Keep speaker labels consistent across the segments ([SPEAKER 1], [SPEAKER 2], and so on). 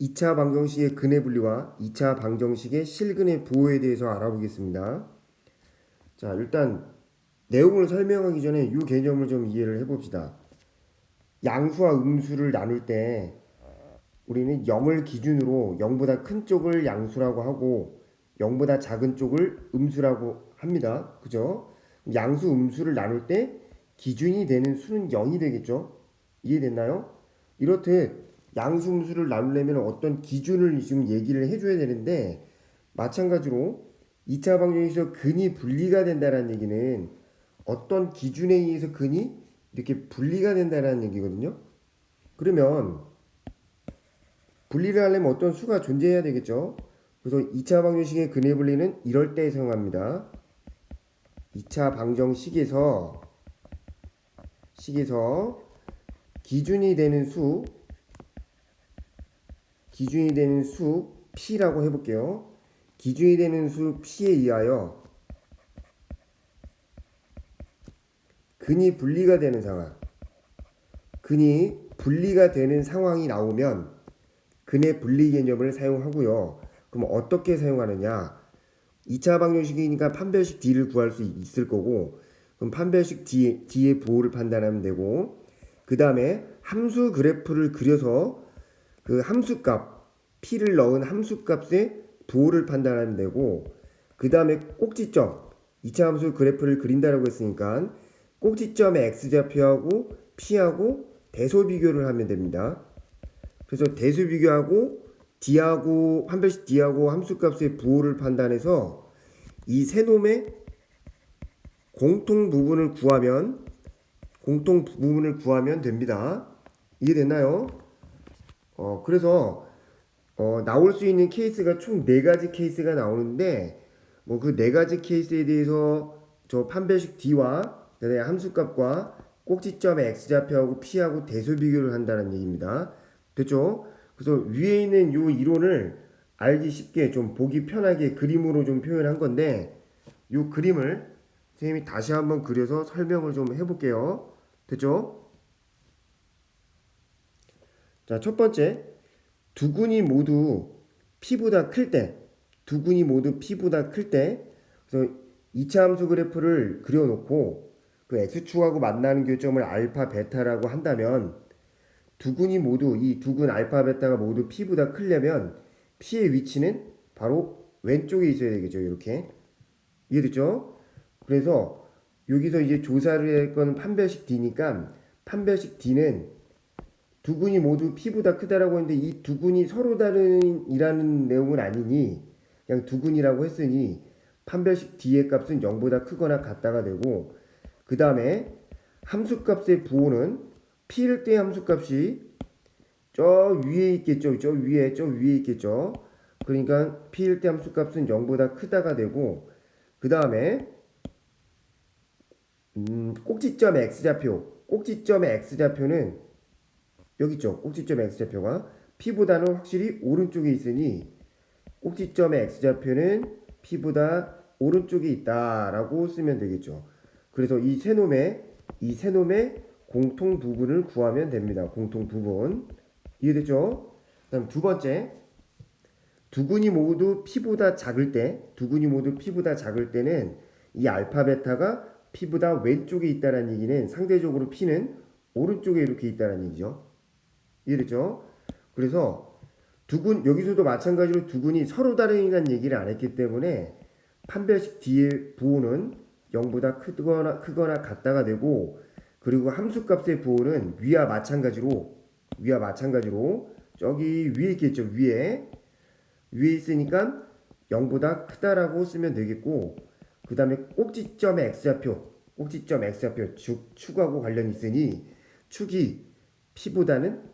[SPEAKER 1] 2차 방정식의 근의 분리와 2차 방정식의 실근의 부호에 대해서 알아보겠습니다. 자, 일단 내용을 설명하기 전에 이 개념을 좀 이해를 해봅시다. 양수와 음수를 나눌 때 우리는 0을 기준으로 0보다 큰 쪽을 양수라고 하고 0보다 작은 쪽을 음수라고 합니다. 그죠? 양수, 음수를 나눌 때 기준이 되는 수는 0이 되겠죠? 이해됐나요? 이렇듯 양수, 음수를 나누려면 어떤 기준을 지금 얘기를 해줘야 되는데 마찬가지로 2차 방정식에서 근이 분리가 된다는 얘기는 어떤 기준에 의해서 근이 이렇게 분리가 된다는 얘기거든요. 그러면 분리를 하려면 어떤 수가 존재해야 되겠죠. 그래서 2차 방정식의 근의 분리는 이럴 때 사용합니다. 2차 방정식에서 기준이 되는 수 p라고 해볼게요. 기준이 되는 수 p에 의하여 근이 분리가 되는 상황이 나오면 근의 분리 개념을 사용하고요. 그럼 어떻게 사용하느냐? 2차 방정식이니까 판별식 D를 구할 수 있을 거고, 그럼 판별식 D의 부호를 판단하면 되고, 그 다음에 함수 그래프를 그려서 그 함수값, P를 넣은 함수값의 부호를 판단하면 되고, 그 다음에 꼭지점, 2차 함수 그래프를 그린다라고 했으니까 꼭지점의 X좌표하고 P하고 대소 비교를 하면 됩니다. 그래서 대수 비교하고 판별식 D하고 함수값의 부호를 판단해서 이 세 놈의 공통 부분을 구하면 됩니다. 이해됐나요? 그래서 나올 수 있는 케이스가 총 4가지 케이스가 나오는데 뭐 그 4가지 케이스에 대해서 저 판별식 D와 함수값과 꼭지점의 X좌표하고 P하고 대수 비교를 한다는 얘기입니다. 됐죠? 그래서 위에 있는 요 이론을 알기 쉽게 좀 보기 편하게 그림으로 좀 표현한 건데 요 그림을 선생님이 다시 한번 그려서 설명을 좀 해볼게요. 됐죠? 자, 첫 번째 두근이 모두 P보다 클 때, 그래서 2차 함수 그래프를 그려놓고 그 X축하고 만나는 교점을 알파, 베타라고 한다면 이 두 근 알파, 베타가 모두 P보다 크려면 P의 위치는 바로 왼쪽에 있어야 되겠죠. 이렇게. 이해됐죠? 그래서 여기서 이제 조사를 할 건 판별식 D니까 판별식 D는 두 근이 모두 P보다 크다라고 했는데 이 두 근이 서로 다른이라는 내용은 아니니 그냥 두 근이라고 했으니 판별식 D의 값은 0보다 크거나 같다가 되고 그 다음에 함수값의 부호는 P일 때 함수값이 저 위에 있겠죠. 저 위에 있겠죠. 그러니까 P일 때 함수값은 0보다 크다가 되고 그 다음에 꼭지점의 X좌표는 여기 있죠. 꼭지점의 X좌표가 P보다는 확실히 오른쪽에 있으니 꼭지점의 X좌표는 P보다 오른쪽에 있다라고 쓰면 되겠죠. 그래서 이 세 놈의 공통 부분을 구하면 됩니다. 공통 부분. 이해됐죠? 그다음 두 번째. 두 근이 모두 P보다 작을 때는 이 알파 베타가 P보다 왼쪽에 있다는 얘기는 상대적으로 P는 오른쪽에 이렇게 있다는 얘기죠. 이해됐죠? 그래서 여기서도 마찬가지로 두 근이 서로 다른이라는 얘기를 안 했기 때문에 판별식 D의 부호는 0보다 크거나 같다가 되고 그리고 함수값의 부호는 위와 마찬가지로 저기 위에 있겠죠. 위에 있으니까 0보다 크다라고 쓰면 되겠고 그 다음에 꼭지점 X좌표 축하고 관련이 있으니 축이 P보다는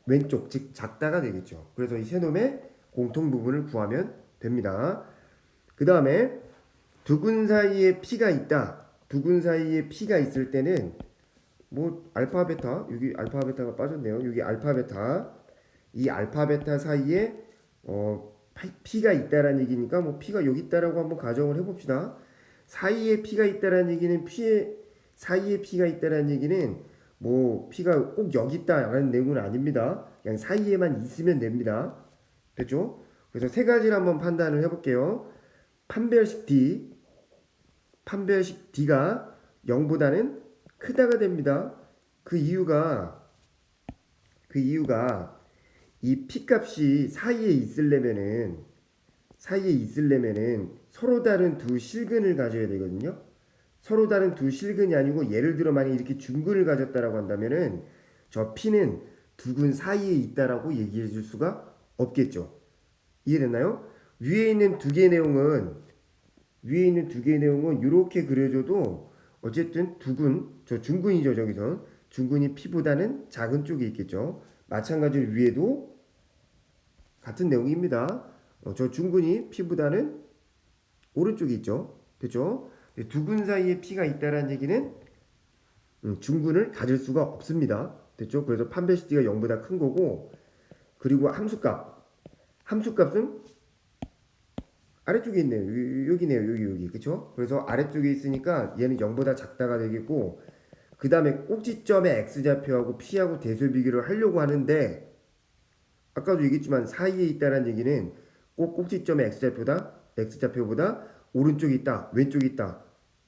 [SPEAKER 1] 왼쪽 즉 작다가 되겠죠. 그래서 이 세 놈의 공통 부분을 구하면 됩니다. 그 다음에 두 근 사이에 P가 있을 때는 뭐 알파 베타 여기 알파 베타가 빠졌네요. 여기 알파 베타 이 알파 베타 사이에 P가 있다라는 얘기니까 뭐 P가 여기 있다라고 한번 가정을 해봅시다. 사이에 P가 있다라는 얘기는 뭐 P가 꼭 여기 있다라는 내용은 아닙니다. 그냥 사이에만 있으면 됩니다. 됐죠? 그래서 세 가지를 한번 판단을 해볼게요. 판별식 D, 판별식 D가 0보다는 크다가 됩니다. 그 이유가 이 P 값이 사이에 있으려면은 서로 다른 두 실근을 가져야 되거든요. 서로 다른 두 실근이 아니고 예를 들어 만약 이렇게 중근을 가졌다라고 한다면은 저 P는 두 근 사이에 있다라고 얘기해 줄 수가 없겠죠. 이해됐나요? 위에 있는 두 개의 내용은 이렇게 그려줘도 어쨌든 두 근, 저 중근이죠, 저기서. 중근이 P보다는 작은 쪽에 있겠죠. 마찬가지로 위에도 같은 내용입니다. 저 중근이 P보다는 오른쪽에 있죠. 됐죠? 두 근 사이에 P가 있다는 얘기는 중근을 가질 수가 없습니다. 됐죠? 그래서 판별식 D가 0보다 큰 거고, 그리고 함수값은 아래쪽에 있네요. 여기네요. 여기. 그쵸? 그래서 아래쪽에 있으니까 얘는 0보다 작다가 되겠고, 그 다음에 꼭지점의 x좌표하고 p하고 대수 비교를 하려고 하는데, 아까도 얘기했지만 사이에 있다는 얘기는 꼭 꼭지점의 x좌표보다 오른쪽에 있다, 왼쪽에 있다.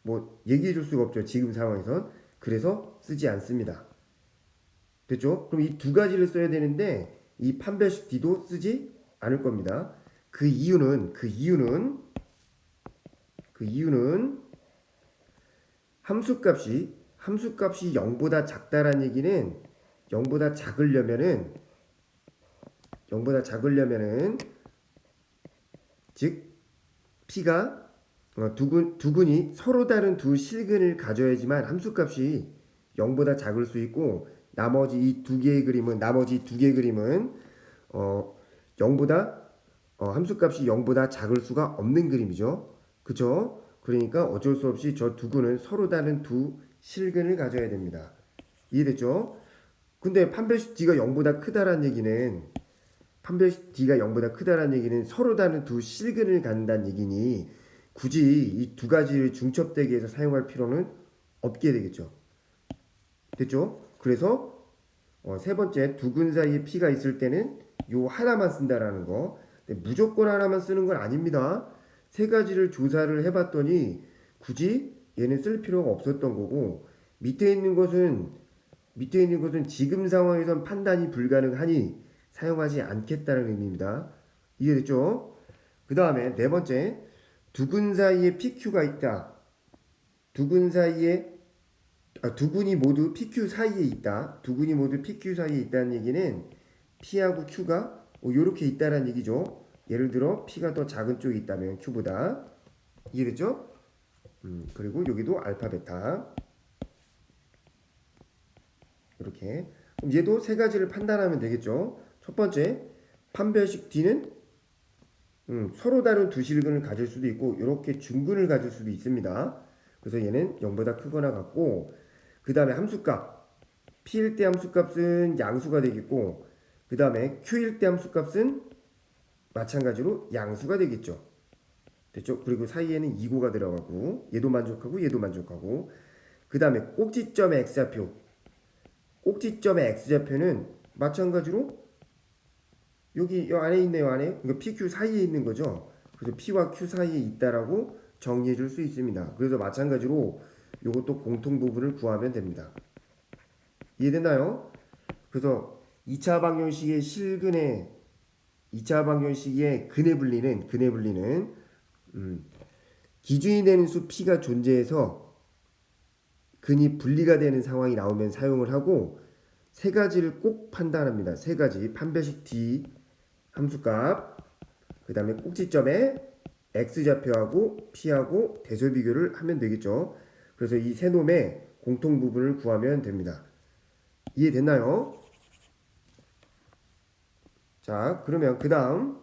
[SPEAKER 1] 뭐 얘기해 줄 수가 없죠. 지금 상황에선. 그래서 쓰지 않습니다. 됐죠? 그럼 이 두 가지를 써야 되는데 이 판별식 D도 쓰지 않을 겁니다. 그 이유는 함수값이 0보다 작다란 얘기는 0보다 작으려면은 즉 P가 두 근이 서로 다른 두 실근을 가져야지만 함수값이 0보다 작을 수 있고 나머지 두 개의 그림은 0보다 함수값이 0보다 작을 수가 없는 그림이죠. 그쵸? 그러니까 어쩔 수 없이 저 두 근은 서로 다른 두 실근을 가져야 됩니다. 이해됐죠? 근데 판별식 D가 0보다 크다란 얘기는 서로 다른 두 실근을 갖는다는 얘기니 굳이 이 두 가지를 중첩되게 해서 사용할 필요는 없게 되겠죠. 됐죠? 그래서 세 번째 두 근 사이에 P가 있을 때는 요 하나만 쓴다라는 거. 근데 무조건 하나만 쓰는 건 아닙니다. 세 가지를 조사를 해봤더니 굳이 얘는 쓸 필요가 없었던 거고 밑에 있는 것은 지금 상황에선 판단이 불가능하니 사용하지 않겠다는 의미입니다. 이해됐죠? 그 다음에 네 번째 두 근 사이에 PQ가 있다. 두 근 사이에 두 군이 모두 PQ 사이에 있다. 두 군이 모두 PQ 사이에 있다는 얘기는 P하고 Q가 이렇게 있다는 얘기죠. 예를 들어 P가 더 작은 쪽에 있다면 Q보다 이해됐죠? 그리고 여기도 알파 베타 이렇게 그럼 얘도 세 가지를 판단하면 되겠죠. 첫 번째 판별식 D는 서로 다른 두 실근을 가질 수도 있고 이렇게 중근을 가질 수도 있습니다. 그래서 얘는 0보다 크거나 같고 그 다음에 함수값 P일 때 함수값은 양수가 되겠고 그 다음에 Q일 때 함수값은 마찬가지로 양수가 되겠죠. 됐죠? 그리고 사이에는 2고가 들어가고 얘도 만족하고 그 다음에 꼭지점의 x좌표는 마찬가지로 여기 안에 있네요. 안에 그러니까 PQ 사이에 있는 거죠. 그래서 P와 Q 사이에 있다라고 정리해 줄 수 있습니다. 그래서 마찬가지로 이것도 공통 부분을 구하면 됩니다. 이해됐나요? 그래서 2차 방정식의 근에 불리는 기준이 되는 수 P가 존재해서 근이 분리가 되는 상황이 나오면 사용을 하고 세 가지를 꼭 판단합니다. 세 가지 판별식 D 함수값 그 다음에 꼭지점에 x좌표하고 p하고 대소 비교를 하면 되겠죠. 그래서 이 세 놈의 공통 부분을 구하면 됩니다. 이해됐나요? 자, 그러면 그 다음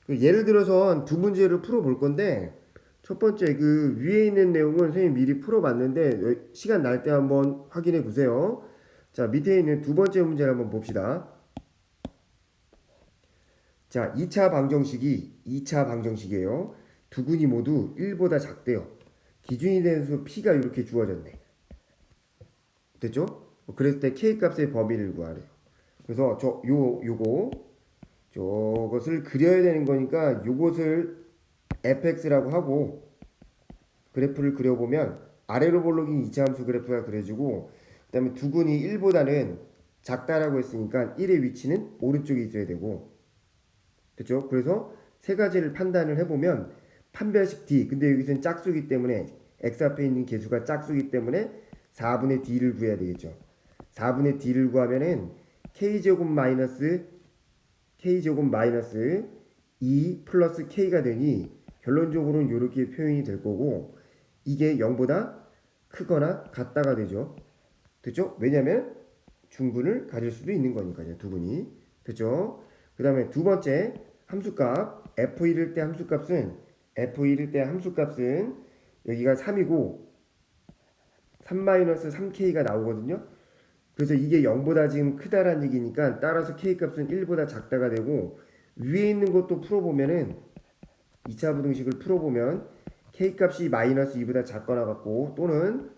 [SPEAKER 1] 예를 들어서 두 문제를 풀어볼 건데 첫 번째 그 위에 있는 내용은 선생님 미리 풀어봤는데 시간 날 때 한번 확인해 보세요. 자, 밑에 있는 두 번째 문제를 한번 봅시다. 자, 2차 방정식이에요. 두 군이 모두 1보다 작대요. 기준이 되는 수 P가 이렇게 주어졌네. 됐죠? 그랬을 때 K 값의 범위를 구하래요. 그래서 저것을 그려야 되는 거니까 요것을 fx라고 하고 그래프를 그려보면 아래로 볼록인 2차 함수 그래프가 그려지고 그 다음에 두근이 1보다는 작다라고 했으니까 1의 위치는 오른쪽에 있어야 되고 됐죠? 그래서 세 가지를 판단을 해보면 판별식 d 근데 여기서는 짝수기 때문에 x 앞에 있는 개수가 짝수기 때문에 4분의 d를 구해야 되겠죠. 4분의 d를 구하면은 k제곱 마이너스 2 플러스 k가 되니 결론적으로는 이렇게 표현이 될 거고 이게 0보다 크거나 같다가 되죠. 됐죠? 왜냐면 중근을 가질 수도 있는 거니까요. 두근이. 됐죠? 그 다음에 두 번째 함수값 f1일 때 함수값은 여기가 3이고 3-3k가 나오거든요. 그래서 이게 0보다 지금 크다라는 얘기니까 따라서 k값은 1보다 작다가 되고 위에 있는 것도 풀어보면은 2차 부등식을 풀어보면 k값이 마이너스 2보다 작거나 같고 또는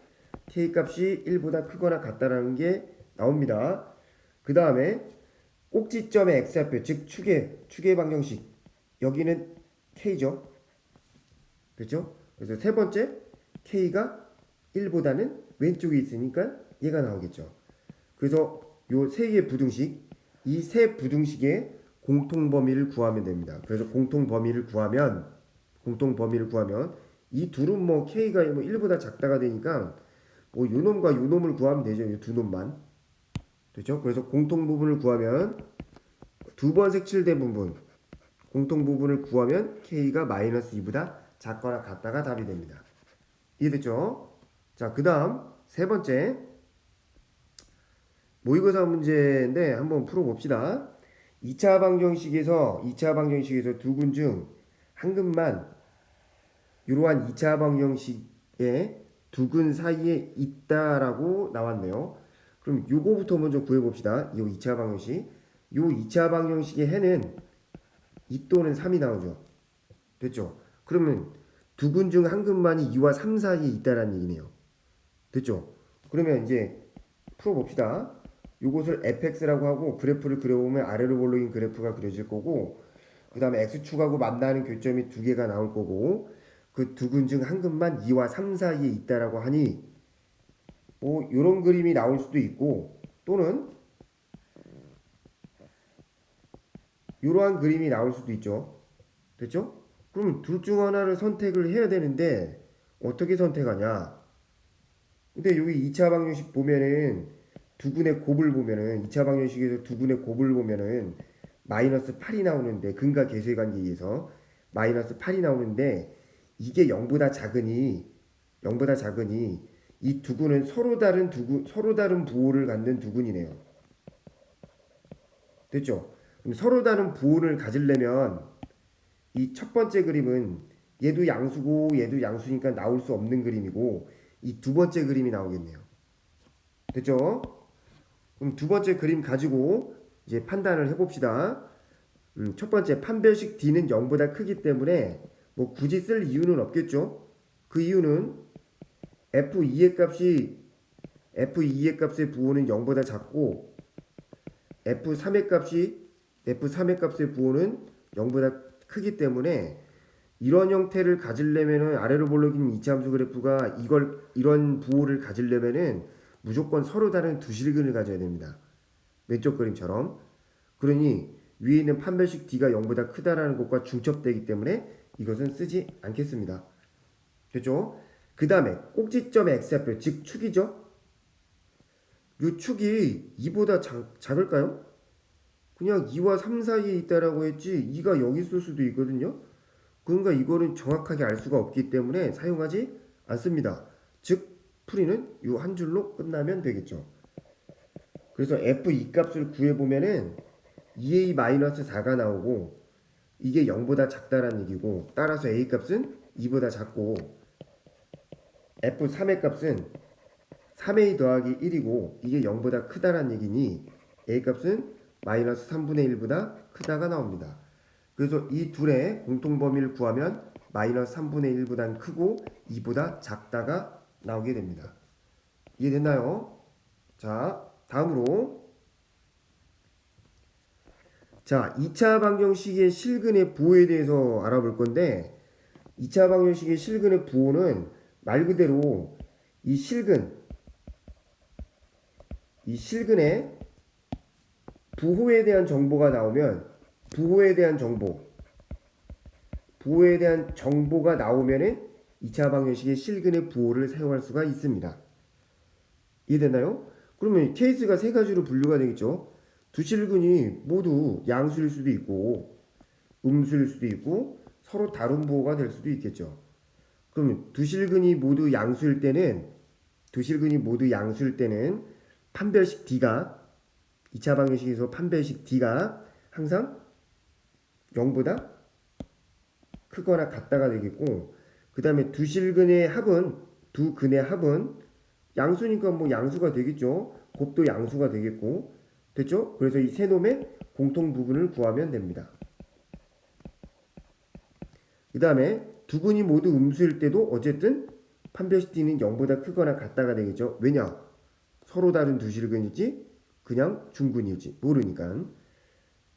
[SPEAKER 1] k값이 1보다 크거나 같다라는 게 나옵니다. 그 다음에 꼭지점의 x좌표 즉 축의 방정식 여기는 k죠. 됐죠? 그래서 세 번째 k가 1보다는 왼쪽에 있으니까 얘가 나오겠죠. 그래서 요 세 개의 부등식 이 세 부등식의 공통 범위를 구하면 됩니다. 그래서 공통 범위를 구하면 이 둘은 뭐 k가 뭐 1보다 작다가 되니까 뭐 요놈과 요놈을 구하면 되죠. 이 두 놈만. 됐죠? 그래서 공통 부분을 구하면 두 번 색칠된 부분 공통 부분을 구하면 k가 마이너스 2보다 작거나 같다가 답이 됩니다. 이해됐죠? 자, 그 다음 세 번째 모의고사 문제인데 한번 풀어봅시다. 2차 방정식에서 두 근 중 한 근만 이러한 2차 방정식의 두 근 사이에 있다라고 나왔네요. 그럼 요거부터 먼저 구해봅시다. 요 2차 방정식. 요 2차 방정식의 해는 2 또는 3이 나오죠. 됐죠? 그러면 두 근 중 한 근만이 2와 3 사이에 있다라는 얘기네요. 됐죠? 그러면 이제 풀어봅시다. 요것을 fx라고 하고 그래프를 그려보면 아래로 볼록인 그래프가 그려질 거고 그 다음에 x축하고 만나는 교점이 두 개가 나올 거고 그 두 근 중 한 근만 2와 3 사이에 있다라고 하니 뭐 요런 그림이 나올 수도 있고 또는 요러한 그림이 나올 수도 있죠. 됐죠? 그럼 둘 중 하나를 선택을 해야 되는데 어떻게 선택하냐? 근데 여기 2차 방정식 보면은 두 근의 곱을 보면은 2차 방정식에서 두 근의 곱을 보면은 마이너스 8이 나오는데 근과 계수의 관계에 의해서 마이너스 8이 나오는데 이게 0보다 작으니 이 두 근은 서로 다른 부호를 갖는 두 근이네요. 됐죠? 그럼 서로 다른 부호를 가지려면 이 첫 번째 그림은 얘도 양수고 얘도 양수니까 나올 수 없는 그림이고 이 두 번째 그림이 나오겠네요. 됐죠? 그럼 두 번째 그림 가지고 이제 판단을 해봅시다. 첫 번째 판별식 D는 0보다 크기 때문에 뭐 굳이 쓸 이유는 없겠죠. 그 이유는 F2의 값의 부호는 0보다 작고 F3의 값의 부호는 0보다 크기 때문에 이런 형태를 가지려면은 아래로 볼록인 이차함수 그래프가 이런 부호를 가지려면은 무조건 서로 다른 두 실근을 가져야 됩니다. 왼쪽 그림처럼. 그러니 위에 있는 판별식 D가 0보다 크다라는 것과 중첩되기 때문에 이것은 쓰지 않겠습니다. 됐죠? 그 다음에 꼭지점의 x좌표 즉 축이죠. 이 축이 2보다 작을까요? 그냥 2와 3 사이에 있다라고 했지 2가 여기 있을 수도 있거든요. 그러니까 이거는 정확하게 알 수가 없기 때문에 사용하지 않습니다. 즉 풀이는 이 한 줄로 끝나면 되겠죠. 그래서 f2 값을 구해보면은 2a-4가 나오고 이게 0보다 작다라는 얘기고 따라서 a 값은 2보다 작고 f3의 값은 3a 더하기 1이고 이게 0보다 크다라는 얘기니 a 값은 마이너스 3분의 1보다 크다가 나옵니다. 그래서 이 둘의 공통 범위를 구하면 마이너스 3분의 1보다 크고 2보다 작다가 나오게 됩니다. 이해됐나요? 자, 다음으로 자, 2차 방정식의 실근의 부호에 대해서 알아볼 건데 2차 방정식의 실근의 부호는 말 그대로 이 실근의 부호에 대한 정보가 나오면 부호에 대한 정보가 나오면은 2차 방정식의 실근의 부호를 사용할 수가 있습니다. 이해됐나요? 그러면 케이스가 세 가지로 분류가 되겠죠. 두 실근이 모두 양수일 수도 있고 음수일 수도 있고 서로 다른 부호가 될 수도 있겠죠. 그러면 두 실근이 모두 양수일 때는 판별식 D가 2차 방정식에서 판별식 D가 항상 0보다 크거나 같다가 되겠고, 그 다음에 두 근의 합은 양수니까 뭐 양수가 되겠죠. 곱도 양수가 되겠고, 됐죠? 그래서 이 세 놈의 공통 부분을 구하면 됩니다. 그 다음에 두 근이 모두 음수일 때도 어쨌든 판별식 D는 0보다 크거나 같다가 되겠죠. 왜냐? 서로 다른 두 실근이지 그냥 중근일지 모르니까.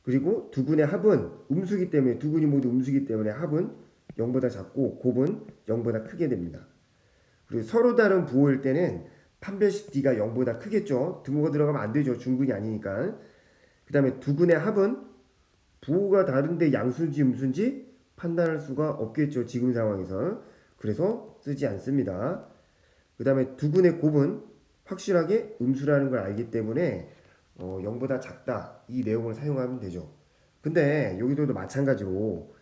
[SPEAKER 1] 그리고 두 근의 합은 음수기 때문에 두 근이 모두 음수기 때문에 합은 0보다 작고 곱은 0보다 크게 됩니다. 그리고 서로 다른 부호일 때는 판별식 D가 0보다 크겠죠. 등호가 들어가면 안 되죠. 중근이 아니니까. 그 다음에 두 근의 합은 부호가 다른데 양수인지 음수인지 판단할 수가 없겠죠. 지금 상황에서. 그래서 쓰지 않습니다. 그 다음에 두 근의 곱은 확실하게 음수라는 걸 알기 때문에 0보다 작다 이 내용을 사용하면 되죠. 근데 여기서도 마찬가지로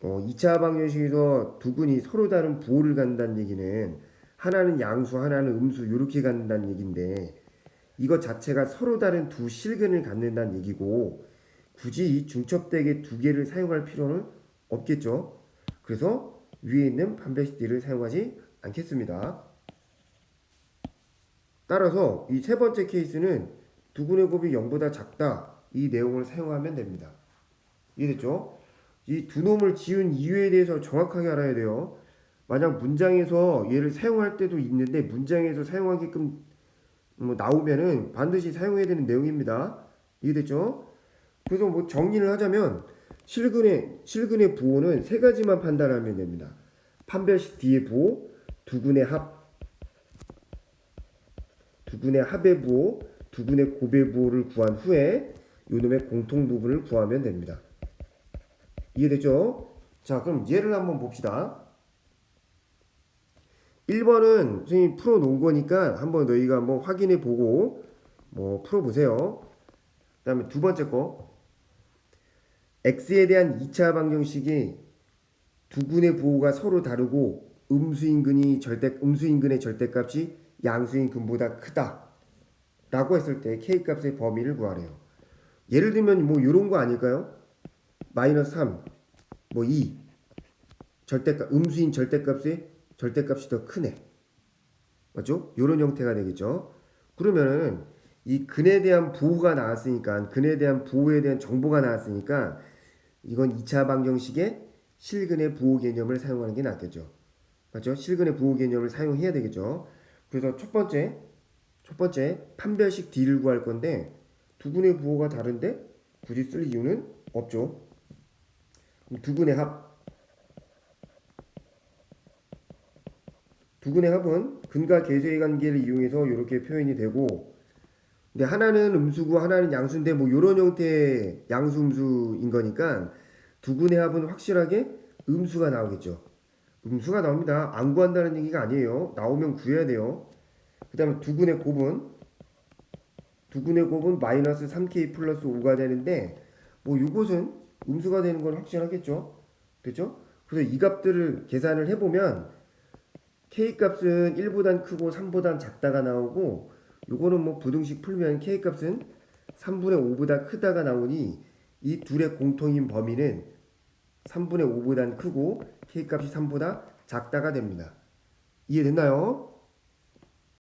[SPEAKER 1] 2차 방정식에서 두 근이 서로 다른 부호를 갖는다는 얘기는 하나는 양수 하나는 음수 이렇게 갖는다는 얘기인데 이것 자체가 서로 다른 두 실근을 갖는다는 얘기고 굳이 이 중첩되게 두 개를 사용할 필요는 없겠죠. 그래서 위에 있는 판별식 D를 사용하지 않겠습니다. 따라서 이 세 번째 케이스는 두 근의 곱이 0보다 작다 이 내용을 사용하면 됩니다. 이해됐죠? 이 두 놈을 지은 이유에 대해서 정확하게 알아야 돼요. 만약 문장에서 얘를 사용할 때도 있는데 문장에서 사용하게끔 나오면은 반드시 사용해야 되는 내용입니다. 이해됐죠? 그래서 뭐 정리를 하자면 실근의 부호는 세 가지만 판단하면 됩니다. 판별식 D의 부호, 두 근의 합의 부호, 두 근의 곱의 부호를 구한 후에 요놈의 공통 부분을 구하면 됩니다. 이해됐죠? 자, 그럼 예를 한번 봅시다. 1번은 선생님이 풀어놓은 거니까 한번 너희가 한번 확인해 보고 뭐 풀어보세요. 그 다음에 두 번째 거 x에 대한 2차 방정식이 두 근의 부호가 서로 다르고 음수인근의 절대값이 양수인근보다 크다 라고 했을 때 k값의 범위를 구하래요. 예를 들면 뭐 이런 거 아닐까요? 마이너스 3, 뭐 2 음수인 절대값이 더 크네. 맞죠? 이런 형태가 되겠죠. 그러면은 이 근에 대한 부호가 나왔으니까 근에 대한 부호에 대한 정보가 나왔으니까 이건 2차 방정식의 실근의 부호 개념을 사용하는 게 낫겠죠. 맞죠? 실근의 부호 개념을 사용해야 되겠죠. 그래서 첫 번째 판별식 D를 구할 건데 두 근의 부호가 다른데 굳이 쓸 이유는 없죠. 두 근의 합은 근과 계수의 관계를 이용해서 이렇게 표현이 되고 근데 하나는 음수고 하나는 양수인데 뭐 이런 형태의 양수 음수인 거니까 두 근의 합은 확실하게 음수가 나오겠죠. 음수가 나옵니다. 안 구한다는 얘기가 아니에요. 나오면 구해야 돼요. 그 다음에 두 근의 곱은 마이너스 3k 플러스 5가 되는데 뭐 이것은 음수가 되는 건 확실하겠죠. 됐죠? 그래서 이 값들을 계산을 해보면 k값은 1보단 크고 3보단 작다가 나오고 요거는 뭐 부등식 풀면 k값은 3분의 5보다 크다가 나오니 이 둘의 공통인 범위는 3분의 5보단 크고 k값이 3보다 작다가 됩니다. 이해됐나요?